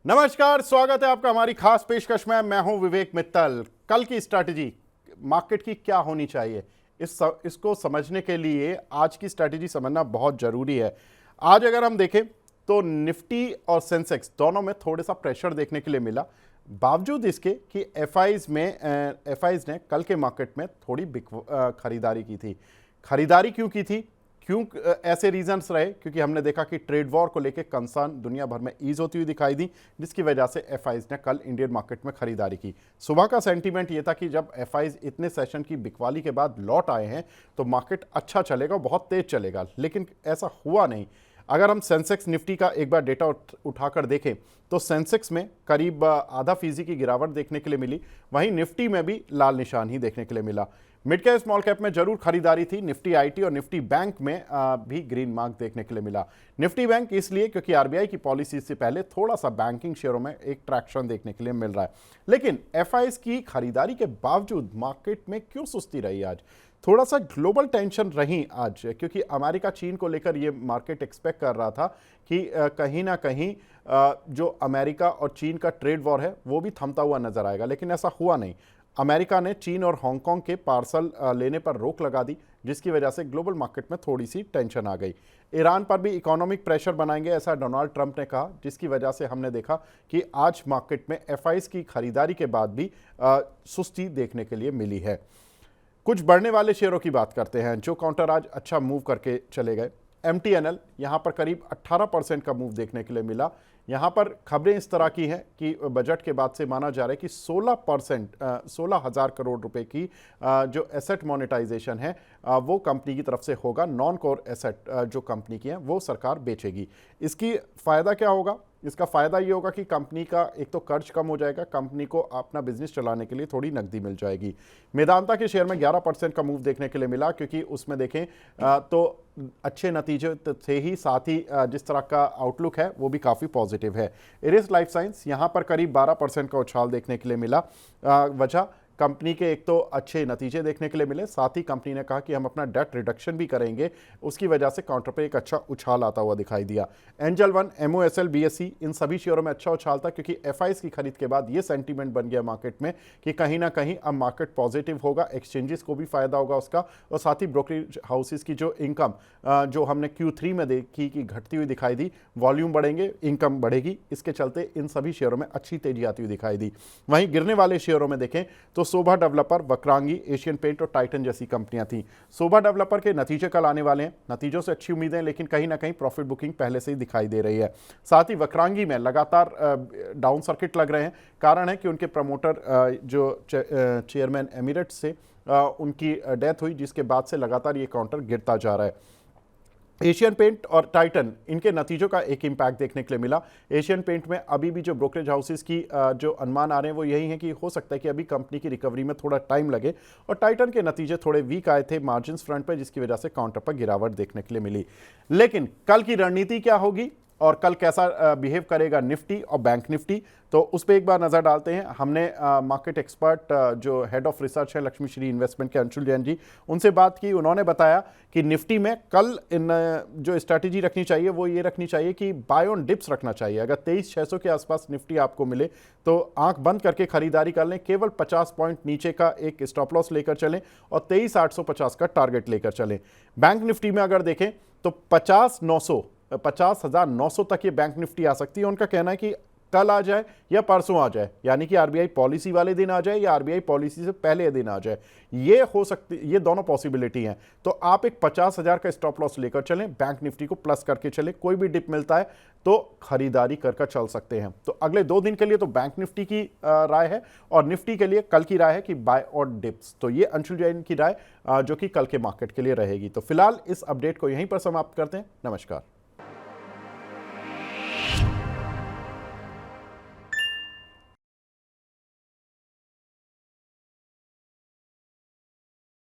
नमस्कार, स्वागत है आपका हमारी खास पेशकश में। मैं हूं विवेक मित्तल। कल की स्ट्रैटेजी मार्केट की क्या होनी चाहिए, इसको समझने के लिए आज की स्ट्रैटेजी समझना बहुत जरूरी है। आज अगर हम देखें तो निफ्टी और सेंसेक्स दोनों में थोड़ा सा प्रेशर देखने के लिए मिला, बावजूद इसके कि एफआईज ने कल के मार्केट में थोड़ी खरीदारी की थी। खरीदारी क्यों की थी, क्यों ऐसे रीजंस रहे? क्योंकि हमने देखा कि ट्रेड वॉर को लेकर कंसर्न दुनिया भर में ईज होती हुई दिखाई दी, जिसकी वजह से एफआईज ने कल इंडियन मार्केट में खरीदारी की। सुबह का सेंटीमेंट यह था कि जब एफआईज इतने सेशन की बिकवाली के बाद लौट आए हैं तो मार्केट अच्छा चलेगा, बहुत तेज चलेगा, लेकिन ऐसा हुआ नहीं। अगर हम सेंसेक्स निफ्टी का एक बार डेटा उठाकर देखें तो सेंसेक्स में करीब आधा फीसदी की गिरावट देखने के लिए मिली, वहीं निफ्टी में भी लाल निशान ही देखने के लिए मिला। मिड कैप स्मॉल कैप में जरूर खरीदारी थी। निफ्टी आईटी और निफ्टी बैंक में भी ग्रीन मार्क देखने के लिए मिला। निफ्टी बैंक इसलिए क्योंकि आरबीआई की पॉलिसी से पहले थोड़ा सा बैंकिंग शेयरों में एक ट्रैक्शन देखने के लिए मिल रहा है। लेकिन एफआईज की खरीदारी के बावजूद मार्केट में क्यों सुस्ती रही आज? थोड़ा सा ग्लोबल टेंशन रही आज, क्योंकि अमेरिका चीन को लेकर ये मार्केट एक्सपेक्ट कर रहा था कि कहीं ना कहीं जो अमेरिका और चीन का ट्रेड वॉर है वो भी थमता हुआ नजर आएगा, लेकिन ऐसा हुआ नहीं। अमेरिका ने चीन और हांगकांग के पार्सल लेने पर रोक लगा दी, जिसकी वजह से ग्लोबल मार्केट में थोड़ी सी टेंशन आ गई। ईरान पर भी इकोनॉमिक प्रेशर बनाएंगे ऐसा डोनाल्ड ट्रंप ने कहा, जिसकी वजह से हमने देखा कि आज मार्केट में एफआईज की खरीदारी के बाद भी सुस्ती देखने के लिए मिली है। कुछ बढ़ने वाले शेयरों की बात करते हैं जो काउंटर आज अच्छा मूव करके चले गए। एमटीएनएल यहां पर करीब 18% का मूव देखने के लिए मिला। यहां पर खबरें इस तरह की हैं कि बजट के बाद से माना जा रहा है कि 16,000 करोड़ रुपए की जो एसेट मोनेटाइजेशन है वो कंपनी की तरफ से होगा। नॉन कोर एसेट जो कंपनी की है वो सरकार बेचेगी। इसकी फायदा क्या होगा? इसका फायदा ये होगा कि कंपनी का एक तो कर्ज कम हो जाएगा, कंपनी को अपना बिजनेस चलाने के लिए थोड़ी नकदी मिल जाएगी। मेदांता के शेयर में 11% का मूव देखने के लिए मिला, क्योंकि उसमें देखें तो अच्छे नतीजे थे ही, साथ ही जिस तरह का आउटलुक है वो भी काफ़ी पॉजिटिव है। इरिस लाइफ साइंस यहाँ पर करीब 12% का उछाल देखने के लिए मिला। वजह कंपनी के एक तो अच्छे नतीजे देखने के लिए मिले, साथ ही कंपनी ने कहा कि हम अपना डेट रिडक्शन भी करेंगे, उसकी वजह से काउंटर पे एक अच्छा उछाल आता हुआ दिखाई दिया। एंजल वन, एमओएसएल, बीएसई, इन सभी शेयरों में अच्छा उछाल था, क्योंकि एफआईज की खरीद के बाद ये सेंटीमेंट बन गया मार्केट में कि कहीं ना कहीं अब मार्केट पॉजिटिव होगा, एक्सचेंजेस को भी फायदा होगा उसका, और साथ ही ब्रोकरेज हाउसेस की जो इनकम जो हमने Q3 में देखी कि घटती हुई दिखाई दी, वॉल्यूम बढ़ेंगे, इनकम बढ़ेगी, इसके चलते इन सभी शेयरों में अच्छी तेजी आती हुई दिखाई दी। वहीं गिरने वाले शेयरों में देखें तो शोभा डेवलपर, वक्रांगी, एशियन पेंट और टाइटन जैसी कंपनियां थी। शोभा डेवलपर के नतीजे कल आने वाले हैं, नतीजों से अच्छी उम्मीदें, लेकिन कहीं ना कहीं प्रॉफिट बुकिंग पहले से ही दिखाई दे रही है। साथ ही वक्रांगी में लगातार डाउन सर्किट लग रहे हैं। कारण है कि उनके प्रमोटर जो चेयरमैन एमिरेट्स से उनकी डेथ हुई, जिसके बाद से लगातार ये काउंटर गिरता जा रहा है। एशियन पेंट और टाइटन, इनके नतीजों का एक इम्पैक्ट देखने के लिए मिला। एशियन पेंट में अभी भी जो ब्रोकरेज हाउसेस की जो अनुमान आ रहे हैं वो यही है कि हो सकता है कि अभी कंपनी की रिकवरी में थोड़ा टाइम लगे, और टाइटन के नतीजे थोड़े वीक आए थे मार्जिन फ्रंट पर, जिसकी वजह से काउंटर पर गिरावट देखने के लिए मिली। लेकिन कल की रणनीति क्या होगी और कल कैसा बिहेव करेगा निफ्टी और बैंक निफ्टी, तो उस पर एक बार नज़र डालते हैं। हमने मार्केट एक्सपर्ट जो हेड ऑफ रिसर्च है लक्ष्मी श्री इन्वेस्टमेंट के अंशुल जैन जी, उनसे बात की। उन्होंने बताया कि निफ्टी में कल इन जो स्ट्रैटेजी रखनी चाहिए वो ये रखनी चाहिए कि बाय ऑन डिप्स रखना चाहिए। अगर 23,600 के आसपास निफ्टी आपको मिले तो आंख बंद करके खरीदारी कर लें, केवल 50 पॉइंट नीचे का एक स्टॉप लॉस लेकर चलें और 23,850 का टारगेट लेकर चलें। बैंक निफ्टी में अगर देखें तो 50,900 तक ये बैंक निफ्टी आ सकती है। उनका कहना है कि कल आ जाए या परसों आ जाए, यानी कि आरबीआई पॉलिसी वाले दिन आ जाए या आरबीआई पॉलिसी से पहले दिन आ जाए, ये हो सकती, ये दोनों पॉसिबिलिटी हैं। तो आप एक 50,000 का स्टॉप लॉस लेकर चलें, बैंक निफ्टी को प्लस करके चलें, कोई भी डिप मिलता है तो खरीदारी कर चल सकते हैं। तो अगले 2 दिन के लिए तो बैंक निफ्टी की राय है, और निफ्टी के लिए कल की राय है कि बाय और डिप्स। तो ये अंशुल जैन की राय जो कि कल के मार्केट के लिए रहेगी। तो फिलहाल इस अपडेट को यहीं पर समाप्त करते हैं। नमस्कार।